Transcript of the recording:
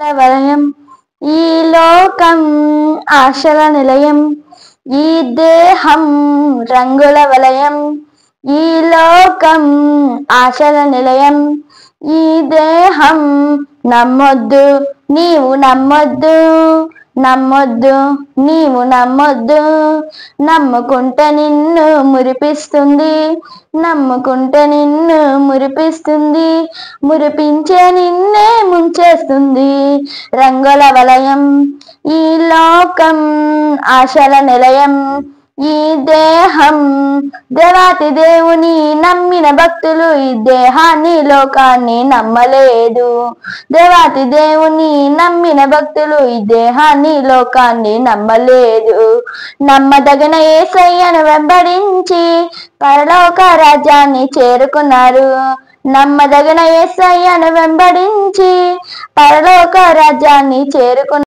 వలయం ఈ లోకం ఆశల నిలయం, ఈ దేహం రంగుల వలయం. ఈ లోకం ఆశల నిలయం, ఈ దేహం నమ్మొద్దు నీవు నమ్మొద్దు, నమ్మొద్దు నీవు నమ్మొద్దు. నమ్ముకుంటే నిన్ను మురిపిస్తుంది, నమ్ముకుంటే నిన్ను మురిపిస్తుంది, మురిపించే నిన్నే ముంచేస్తుంది. రంగుల వలయం ఈ లోకం ఆశల నిలయం, ఈ దేహం దేవాతి దేవుని నమ్మిన భక్తులు ఈ దేహాన్ని లోకాన్ని నమ్మలేదు. దేవాతి దేవుని నమ్మిన భక్తులు ఈ దేహాన్ని లోకాన్ని నమ్మలేదు. నమ్మదగిన యేసయ్యను వెంబడించి పరలోక రాజ్యాన్ని చేరుకున్నారు. నమ్మదగిన యేసయ్యను వెంబడించి పరలోక రాజ్యాన్ని చేరుకున్నారు.